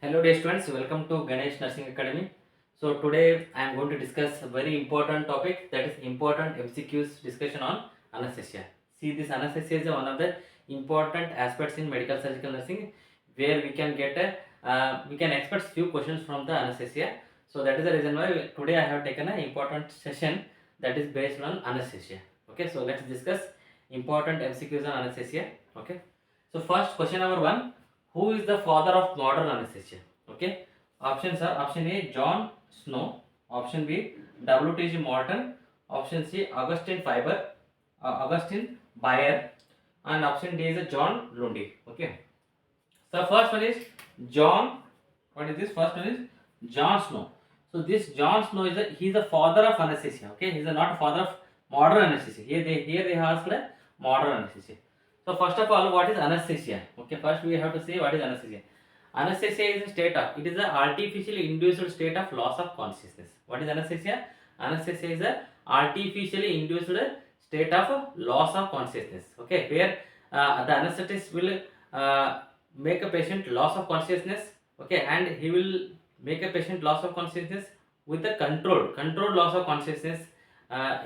Hello dear students, welcome to Ganesh Nursing Academy. So today I am going to discuss a very important topic, that is important MCQs discussion on anesthesia. See, this anesthesia is one of the important aspects in medical surgical nursing where we can get we can expect few questions from the anesthesia. So that is the reason why today I have taken an important session that is based on anesthesia. Okay, so let's discuss important MCQs on anesthesia. Okay, so first question number 1, who is the father of modern anesthesia? Okay, options are: option A, John Snow; option B, W.T.G. Morton; option C, Augustine Bayer; and option D is John Lundy. Okay, so first one is John. What is this? First one is John Snow. So this John Snow is he is the father of anesthesia. Okay, he is not a father of modern anesthesia. Here they asked modern anesthesia. So first of all, what is anesthesia? Okay, first we have to say what is anesthesia. Anesthesia is a state of, it is an artificially induced state of loss of consciousness. What is anesthesia? Anesthesia is a artificially induced state of loss of consciousness. Okay, where the anesthetist will make a patient loss of consciousness. Okay, and he will make a patient loss of consciousness with a controlled loss of consciousness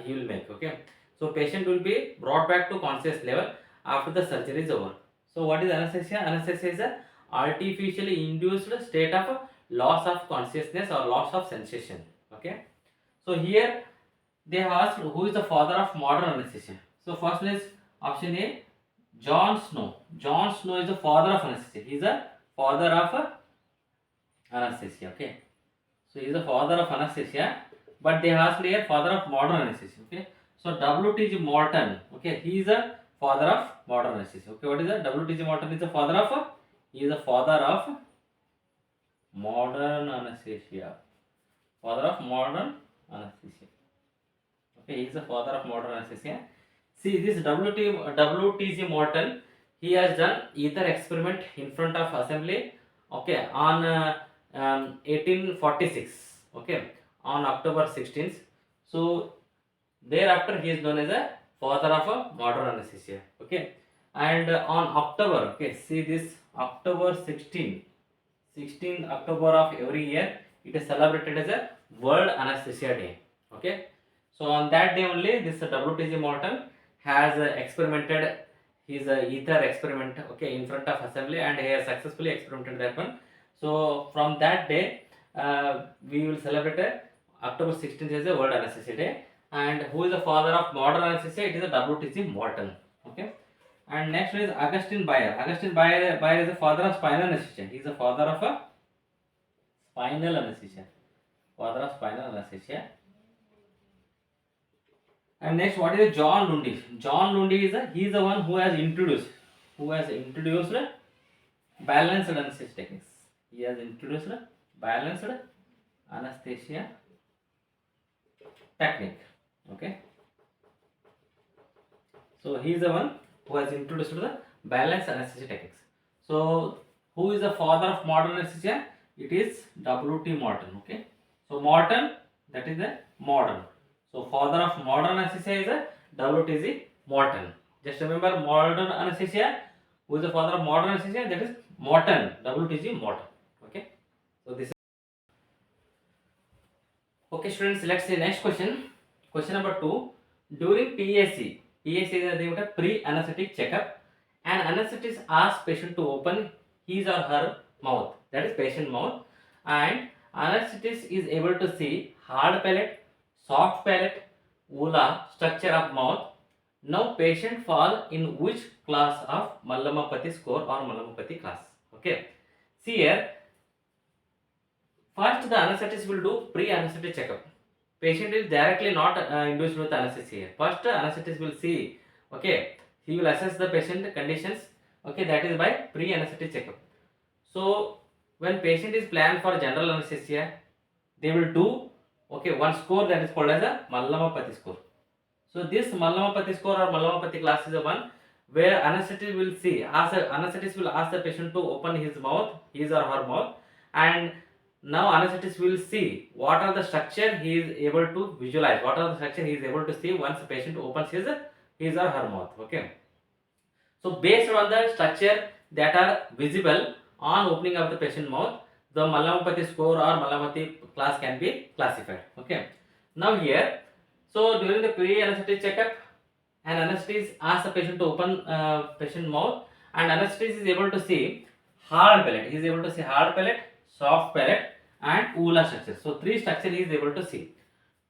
he will make. Okay, so patient will be brought back to conscious level after the surgery is over. So what is anesthesia? Anesthesia is a artificially induced state of loss of consciousness or loss of sensation. Okay, so here they have asked who is the father of modern anesthesia. So first one is option A, John Snow. John Snow is the father of anesthesia. He is the father of anesthesia. Okay, so he is the father of anesthesia, but they asked here father of modern anesthesia. Okay, so W.T.G. Morton. Okay, he is the father of modern anesthesia. Okay, what is that? W.T.G. Morton is the father of, he is the father of modern anesthesia. Father of modern anesthesia. Okay, he is the father of modern anesthesia. See, this W.T.G. Morton, he has done ether experiment in front of assembly. Okay, on 1846. Okay, on October 16th. So thereafter he is known as a father of a modern anesthesia. Okay, and on October, okay, see this October 16 October of every year, it is celebrated as a World Anesthesia Day. Okay, so on that day only this W.T.G. Morton has experimented his ether experiment, okay, in front of assembly, and he has successfully experimented that one. So from that day we will celebrate October 16th as a World Anesthesia Day. And who is the father of modern anesthesia? It is a W.T.G. Morton. Okay, and next one is Augustine Bayer. Augustine Bayer is the father of spinal anesthesia. He is the father of a spinal anesthesia. Father of spinal anesthesia. And next, what is John Lundy? John Lundy is he is the one who has introduced balanced anesthesia techniques. He has introduced balanced anesthesia technique. Okay, so he is the one who has introduced the balanced anesthesia techniques. So who is the father of modern anesthesia? It is W.T. Morton. Okay, so Morton, that is the modern. So father of modern anesthesia is a W.T.G. Morton. Just remember modern anesthesia. Who is the father of modern anesthesia? That is Morton, W.T.G. Morton. Okay, so this is okay, students. Let's see next question. Question number 2. During PAC is a pre-anesthetic checkup, an anesthetist asks patient to open his or her mouth, that is patient mouth, and anesthetist is able to see hard palate, soft palate, ula structure of mouth. Now patient fall in which class of Mallamapati score or Mallamapati class? Okay, see here. First, the anesthetist will do pre-anesthetic checkup. Patient is directly not induced with anesthesia. First, anesthetist will see. Okay, he will assess the patient conditions. Okay, that is by pre-anesthetic checkup. So, when patient is planned for general anesthesia, they will do one score that is called as a Mallamapati score. So, this Mallamapati score or Mallamapati class is the one where anesthetist will see. Anesthetist will ask the patient to open his mouth, his or her mouth, and now anesthetist will see what are the structure he is able to visualize, what are the structure he is able to see once the patient opens his or her mouth. Okay, so based on the structure that are visible on opening of the patient mouth, the Malamapati score or Malamapati class can be classified. Okay. Now here, so during the pre-anesthetic checkup, an anesthetist asks the patient to open patient mouth, and anesthetist is able to see hard palate. He is able to see hard palate, soft palate, and ula structure. So three structure he is able to see.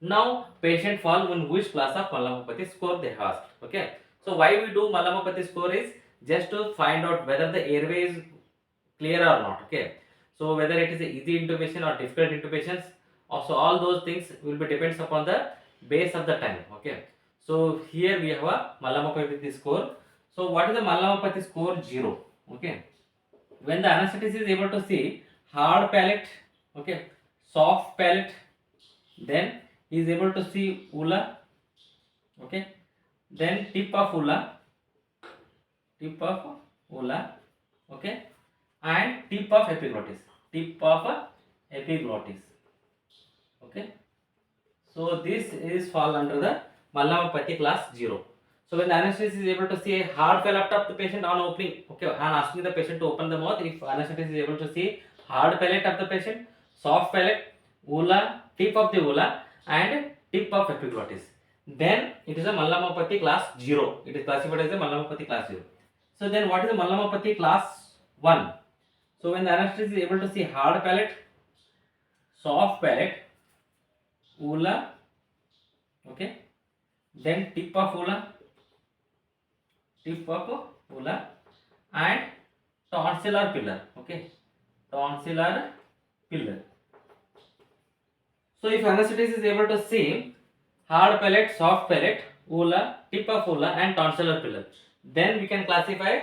Now patient fall in which class of Malamapati score they have asked. Okay. So why we do Malamapati score is just to find out whether the airway is clear or not. Okay. So whether it is a easy intubation or difficult intubations, also all those things will be depends upon the base of the time. Okay. So here we have a Malamapati score. So what is the Malamapati score? 0. Okay. When the anesthetist is able to see hard palate, okay, soft palate, then he is able to see ula, okay, then tip of ula, okay, and tip of epiglottis, okay. So this is fall under the Malamapati class 0. So when the anesthetist is able to see a hard palate of the patient on opening, okay, and asking the patient to open the mouth, if anesthetist is able to see hard palate of the patient, soft palate, ula, tip of the ula, and tip of epiglottis, then it is a Malamapati class 0. It is classified as a Malamapati class 0. So then what is the Malamapati class 1? So when the anesthetist is able to see hard palate, soft palate, ula, okay, then tip of ula, and tonsillar pillar, okay, tonsillar pillar. So if anesthetist is able to see hard palate, soft palate, ula, tip of ula, and tonsillar pillar, then we can classify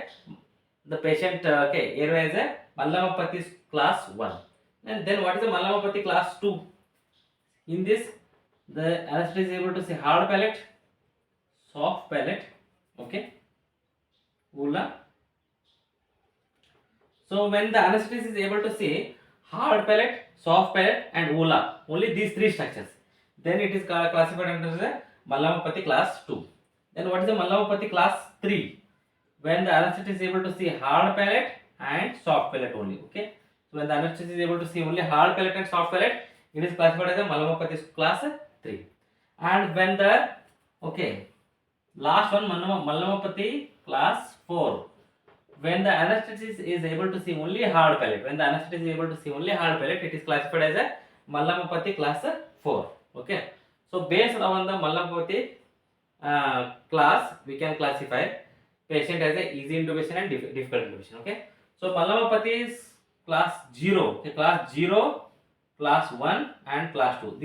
the patient airway as a Malamapati class 1. And then what is the Malamapati class 2? In this, the anesthetist is able to see hard palate, soft palate, okay, ula. So when the anesthetist is able to see hard palate, soft palate, and ula, only these three structures, then it is classified under the Malamapati class 2. Then what is the Malamapati class 3? When the anesthetist is able to see hard palate and soft palate only. Okay. So when the anesthetist is able to see only hard palate and soft palate, it is classified as a Malamapati class 3. And when the last one Malamapati class 4. When the anesthetist is able to see only hard palate, it is classified as a Malamapati class 4. Okay. So based on the Malamapati class, we can classify patient as a easy intubation and difficult intubation. Okay. So Malamapati is class 0. Okay, class 0, class 1, and class 2.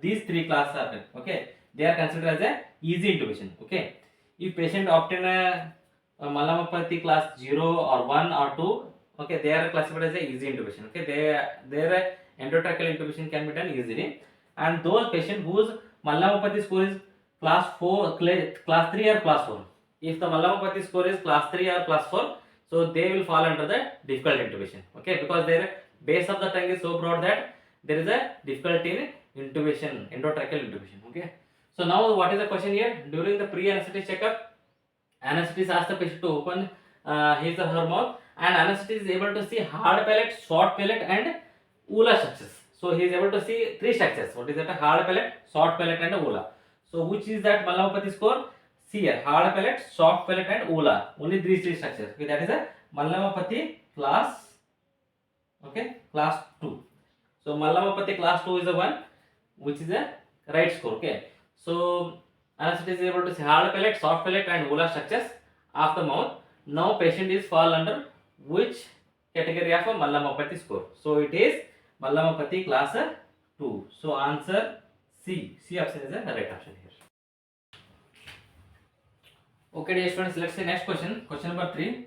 These three classes are okay. They are considered as a easy intubation. Okay. If patient obtain a Malamapati class 0 or 1 or 2, okay, they are classified as a easy intubation. Okay, their endotracheal intubation can be done easily. And those patients whose Malamapati score is class 4, class 3 or class 4. If the Malamapati score is class 3 or class 4, so they will fall under the difficult intubation. Okay, because their base of the tongue is so broad that there is a difficulty in intubation, endotracheal intubation. Okay. So now what is the question here? During the pre-anesthetic checkup, anesthetist asks the patient to open his or her mouth, and anesthetist is able to see hard palate, soft palate, and ula structures. So he is able to see three structures. What is that? Hard palate, soft palate, and ula. So which is that Malamapati score? See here, hard palate, soft palate, and ula. Only these three structures. Okay, that is a Malamapati class. Okay, class 2. So Malamapati class 2 is the one which is a right score. Okay. So anesthetist is able to see hard palate, soft palate, and ula structures of the mouth. Now patient is fall under which category of a Malamapati score? So it is Malamapati class 2. So answer C. C option is the right option here. Okay, dear students, let's see next question. Question number 3.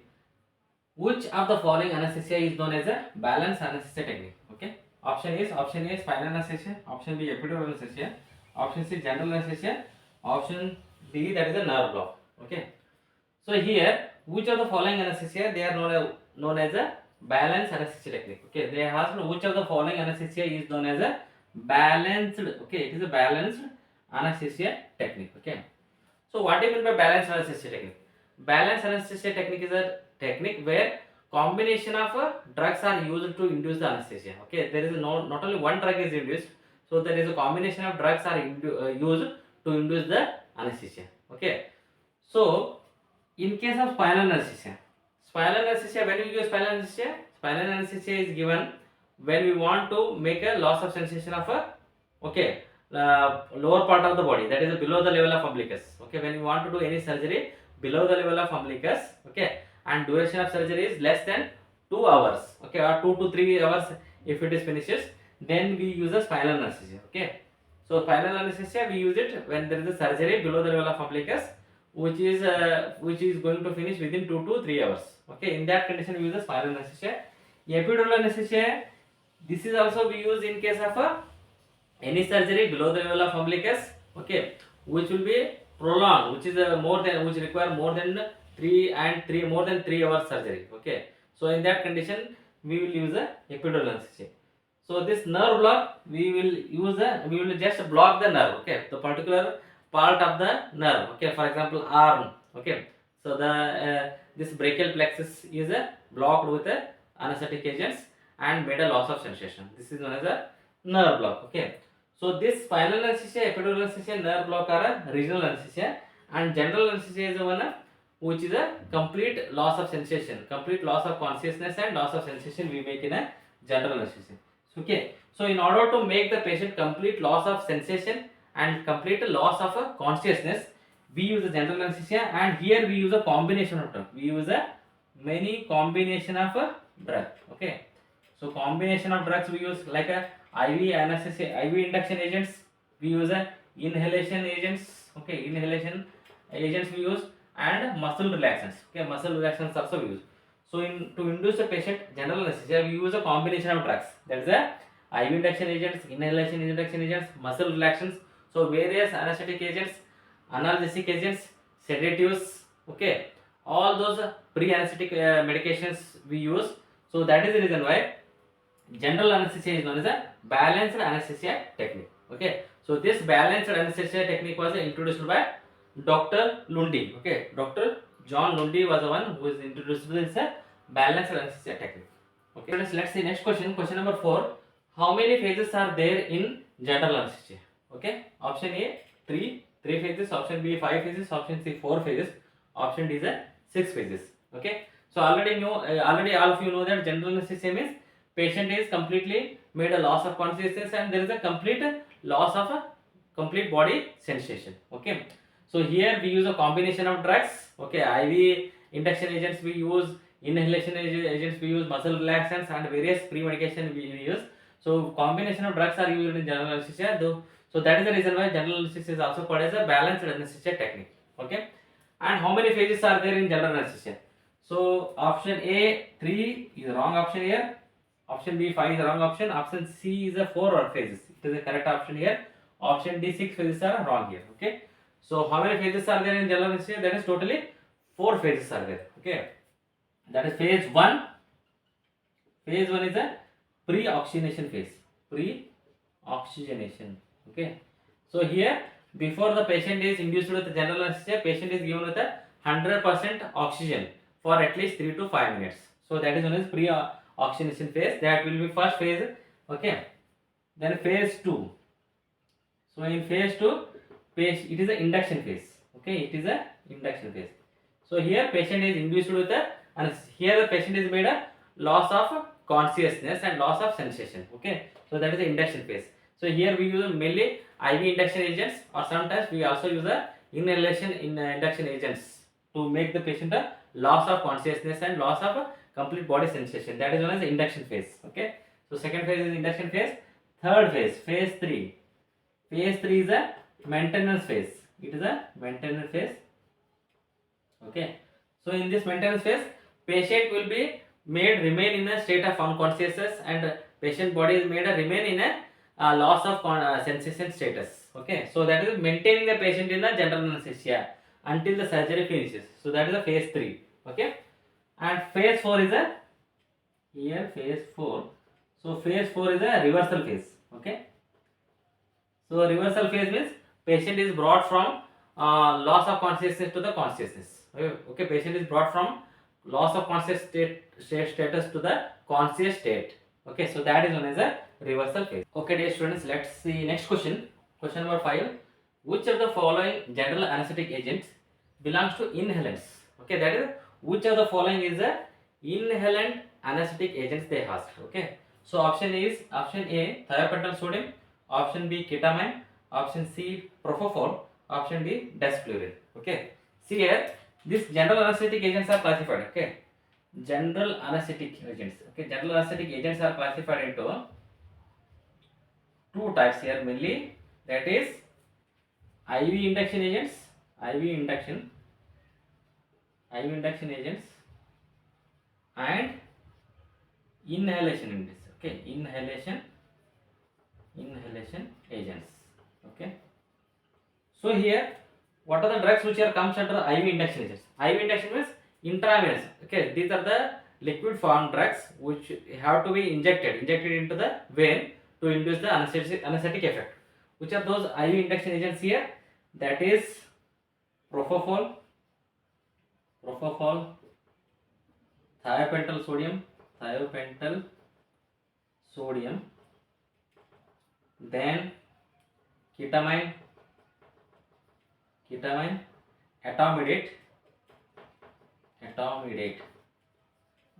Which of the following anesthesia is known as a balanced anesthesia technique? Okay. Option A is spinal anesthesia. Option B epidural anesthesia. Option C general anesthesia. Option D, that is a nerve block. Okay. So here, which of the following anesthesia they are known as a balanced anesthesia technique? Okay. They asked which of the following anesthesia is known as a balanced. Okay, it is a balanced anesthesia technique. Okay. So what do you mean by balanced anesthesia technique? Balanced anesthesia technique is a technique where combination of drugs are used to induce the anesthesia. Okay, there is not only one drug is induced, so there is a combination of drugs are used to induce the anesthesia. Okay, so in case of spinal anesthesia, when we use spinal anesthesia is given when we want to make a loss of sensation of a okay lower part of the body, that is below the level of umbilicus. Okay, when we want to do any surgery below the level of umbilicus, okay, and duration of surgery is less than 2 hours, okay, or 2 to 3 hours if it is finishes, then we use a spinal anesthesia. Okay, so spinal anesthesia we use it when there is a surgery below the level of umbilicus, which is going to finish within 2 to 3 hours. Okay, in that condition we use the spinal anesthesia. Epidural anesthesia, this is also we use in case of any surgery below the level of umbilicus, okay, which will be prolonged, which is which require more than 3 hours surgery. Okay, so in that condition we will use a epidural anesthesia. So this nerve block we will just block the nerve, okay, the particular part of the nerve, okay, for example arm, okay, so the this brachial plexus is blocked with anesthetic agents and made a loss of sensation. This is known as a nerve block. Okay, so this spinal anesthesia, epidural anesthesia, nerve block are a regional anesthesia, and general anesthesia is the one which is a complete loss of sensation, complete loss of consciousness and loss of sensation we make in a general anesthesia. Okay, so in order to make the patient complete loss of sensation and complete loss of consciousness, we use a general anesthesia, and here we use a combination of drug. We use a many combination of drug. Okay, so combination of drugs we use like a IV anesthesia, IV induction agents. We use a inhalation agents. Okay, inhalation agents we use, and muscle relaxants. Okay, muscle relaxants also we use. So to induce a patient general anesthesia, we use a combination of drugs. That is a IV induction agents, inhalation induction agents, muscle relaxants. So various anesthetic agents, analgesic agents, sedatives. Okay, all those pre-anesthetic medications we use. So that is the reason why general anesthesia is known as a balanced anesthesia technique. Okay, so this balanced anesthesia technique was introduced by Dr. Lundy. Okay, Dr. John Lundy was the one who is introduced this balanced anesthesia technique. Okay, let's see next question. Question number 4. How many phases are there in general anesthesia? Okay, option A 3 phases, option B 5 phases, option C 4 phases, option D is 6 phases. Okay, so already all of you know that general anesthesia means patient is completely made a loss of consciousness and there is a complete loss of a complete body sensation. Okay, so here we use a combination of drugs. Okay, IV induction agents we use, inhalation agents we use, muscle relaxants and various pre-medication we use. So combination of drugs are used in general anesthesia though. So that is the reason why general anesthesia is also called as a balanced anesthesia technique. Okay, and how many phases are there in general anesthesia? So option A 3 is wrong option here. Option B 5 is the wrong option. Option C is a 4 phases. It is the correct option here. Option D 6 phases are wrong here. Okay, so how many phases are there in general anesthesia? That is totally 4 phases are there. Okay, that is phase 1. Phase 1 is a pre-oxygenation phase. Pre-oxygenation. Okay, so here before the patient is induced with the general anesthesia, patient is given with a 100% oxygen for at least 3 to 5 minutes. So that is known as pre-oxygenation phase. That will be first phase. Okay, then phase 2. So in phase 2, it is an induction phase. Okay, it is a induction phase. So here patient is induced with the anesthesia. Here the patient is made a loss of consciousness and loss of sensation. Okay, so that is the induction phase. So here we use mainly IV induction agents, or sometimes we also use a inhalation induction agents to make the patient a loss of consciousness and loss of complete body sensation. That is known as the induction phase. Okay, so second phase is induction phase. Third phase, phase 3. Phase 3 is a maintenance phase. It is a maintenance phase. Okay, so in this maintenance phase, patient will be made remain in a state of unconsciousness and patient body is made remain in a loss of sensation status. Okay, so that is maintaining the patient in a general anesthesia until the surgery finishes. So that is a phase 3. Okay, and phase 4 is a phase 4. So phase 4 is a reversal phase. Okay, so reversal phase means patient is brought from loss of consciousness to the consciousness. Okay, patient is brought from loss of conscious status to the conscious state. Okay, so that is known as a reversal phase. Okay, dear students, let's see next question. Question number 5. Which of the following general anesthetic agents belongs to inhalants? Okay, that is which of the following is a inhalant anesthetic agents they asked. Okay, so option A thiopental sodium, option B ketamine, option C propofol, option D desflurane. Okay, see here, these general anesthetic agents are classified. Okay, general anesthetic agents. Okay, general anesthetic agents are classified into two types here mainly, that is IV induction agents, IV induction agents, and inhalation agents. Okay, inhalation agents. Okay, so here what are the drugs which are comes under IV induction agents? IV induction means intravenous. Okay, these are the liquid form drugs which have to be injected into the vein to induce the anesthetic effect. Which are those IV induction agents here? That is propofol, thiopental sodium, then ketamine, etomidate.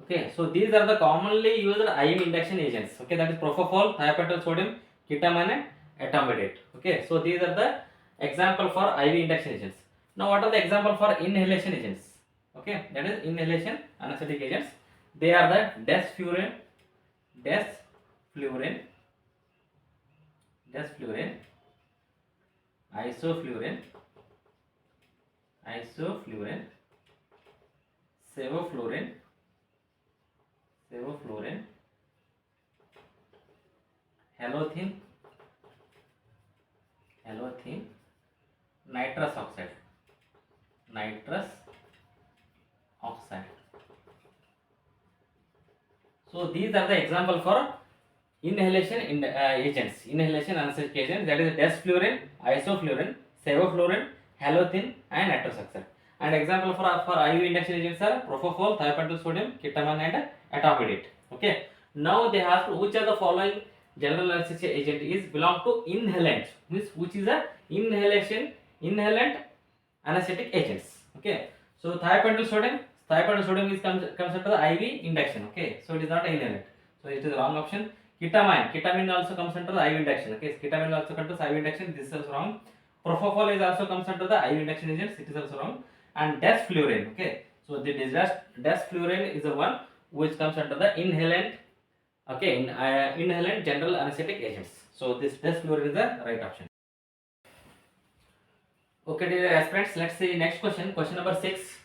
Okay, so these are the commonly used IV induction agents. Okay, that is propofol, thiopental sodium, ketamine, and etomidate. Okay, so these are the example for IV induction agents. Now, what are the example for inhalation agents? Okay, that is inhalation anesthetic agents. They are the desflurane, isoflurane, sevoflurane, halothine, nitrous oxide. So these are the example for inhalation agents, inhalation anesthetic agents, that is desflurane, isoflurane, sevoflurane, halothine, and nitrous oxide. And example for IV induction agents are propofol, thiopental sodium, ketamine, and etomidate. Okay. Now they ask which are the following general anesthesia agent is belong to inhalant, means which is a inhalant anesthetic agents. Okay, so thiopental sodium is comes under the IV induction. Okay, so it is not inhalant, so it is wrong option. Ketamine also comes under the IV induction. Okay, ketamine also comes under IV induction, this is also wrong. Propofol is also comes under the IV induction agents, it is also wrong. And desflurane. Okay, so the desflurane is the one which comes under the inhalant. Okay, inhalant general anesthetic agents. So this desflurane is the right option. Okay, dear aspirants, let's see next question. Question number 6.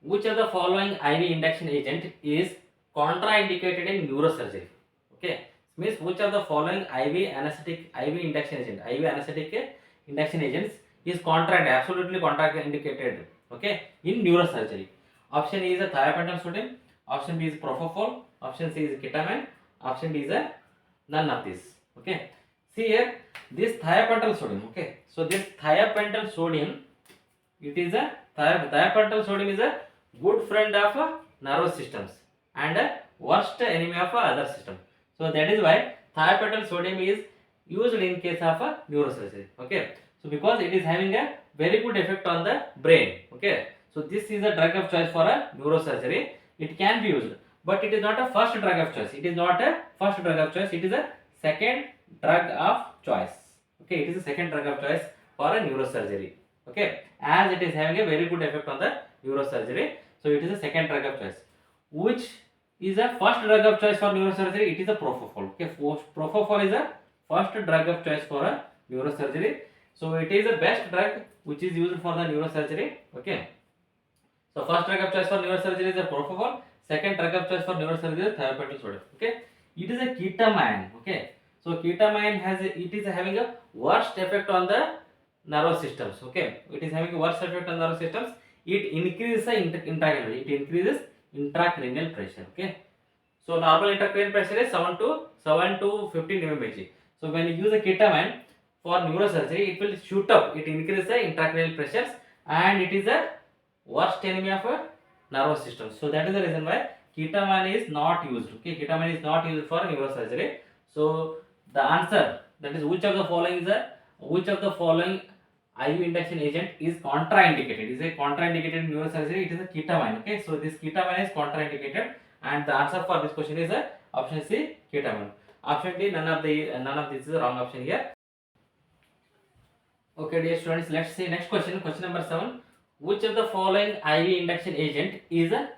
Which of the following IV induction agent is contraindicated in neurosurgery? Okay, means which of the following IV anesthetic induction agents is absolutely contraindicated. Okay, in neurosurgery. Option A is a thiopental sodium, option B is propofol, option C is ketamine, option D is a none of these. Okay, see here, this thiopental sodium. Okay, so this thiopental sodium, it is a thiopental sodium is a good friend of nervous systems and a worst enemy of other system. So that is why thiopental sodium is used in case of neurosurgery. Okay, so because it is having a very good effect on the brain. Okay, so this is a drug of choice for a neurosurgery. It can be used, but it is not a first drug of choice. It is a second drug of choice. Okay, it is a second drug of choice for a neurosurgery. Okay, as it is having a very good effect on the neurosurgery, so it is a second drug of choice. Which is a first drug of choice for neurosurgery? It is a propofol. Okay, propofol is a first drug of choice for a neurosurgery. So it is the best drug which is used for the neurosurgery. Okay, so first drug of choice for neurosurgery is a propofol. Second drug of choice for neurosurgery is thiopental sodium. Okay, it is a ketamine. Okay, so ketamine is having a worst effect on the nervous systems. Okay, it is having a worst effect on nervous systems. It increases the intracranial pressure. Okay, so normal intracranial pressure is 7 to 15 mmHg. So when you use a ketamine for neurosurgery, it will shoot up. It increases the intracranial pressures, and it is a worst enemy of nervous system. So that is the reason why ketamine is not used. Okay, ketamine is not used for neurosurgery. So the answer, that is, which of the following is which of the following IV induction agent is contraindicated? Is a contraindicated in neurosurgery? It is a ketamine. Okay, so this ketamine is contraindicated, and the answer for this question is option C, ketamine. Option D, none of this is the wrong option here. Okay, dear students, let's see next question. Question number 7. Which of the following IV induction agent is a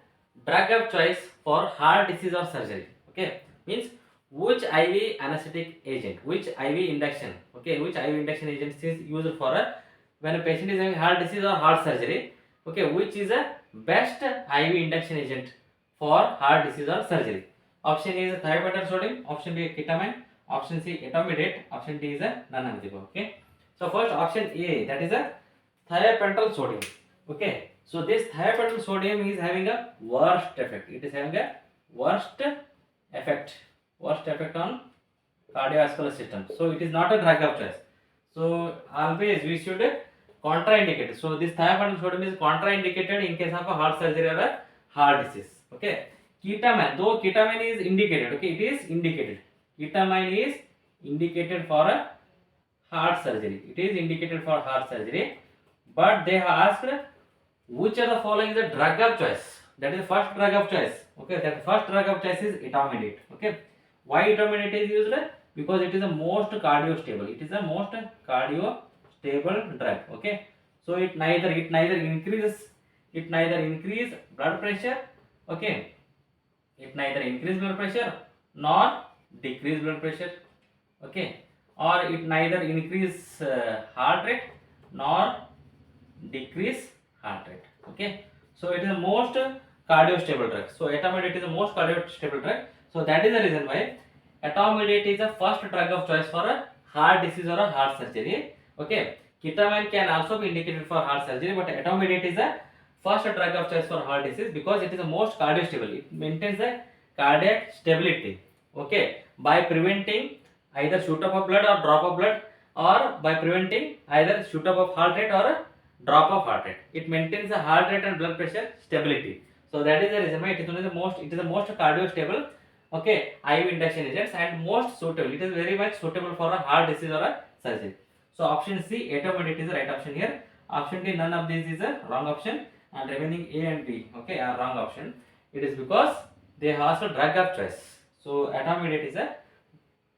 drug of choice for heart disease or surgery? Okay, means which IV anesthetic agent, which IV induction, okay, which IV induction agent is used for when a patient is having heart disease or heart surgery? Okay, which is a best IV induction agent for heart disease or surgery? Option A is thiopentol sodium, option B ketamine, option C etomidate, option D is none of the above. Okay, so first option A, that is a thiopentol sodium. Okay, so this thiopentol sodium is having a worst effect. It is having a worst effect on cardiovascular system. So it is not a drug of choice. So always we should contraindicate. So this thiopentol sodium is contraindicated in case of a heart surgery or a heart disease. Okay, ketamine, though ketamine is indicated. Okay, it is indicated. Ketamine is indicated for a heart surgery. It is indicated for heart surgery, but they have asked which of the following is a drug of choice. That is the first drug of choice. Okay, that first drug of choice is etomidate. Okay, why etomidate is used? Because it is the most cardio stable. It is the most cardio stable drug. Okay, so it neither increase blood pressure. Okay, it neither increase blood pressure nor decrease blood pressure. Okay, or it neither increase heart rate nor decrease heart rate. Okay, so it is the most cardio stable drug. So etomidate is the most cardio stable drug. So that is the reason why etomidate is the first drug of choice for a heart disease or a heart surgery. Okay, ketamine can also be indicated for heart surgery, but etomidate is the first drug of choice for heart disease because it is the most cardio stable. It maintains the cardiac stability. Okay, by preventing either shoot up of blood or drop of blood, or by preventing either shoot up of heart rate or a drop of heart rate. It maintains the heart rate and blood pressure stability. So that is the reason why it is the most cardio stable. Okay, IV induction agents and most suitable. It is very much suitable for a heart disease or a surgery. So option C, etomidate, is the right option here. Option D, none of these is a wrong option, and remaining A and B, okay, are wrong option. It is because they have asked a drug of choice. So etomidate is a,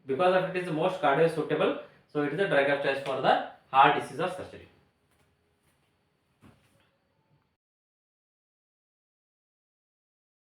because of it is the most cardio suitable, so it is a drug of choice for the heart disease or surgery.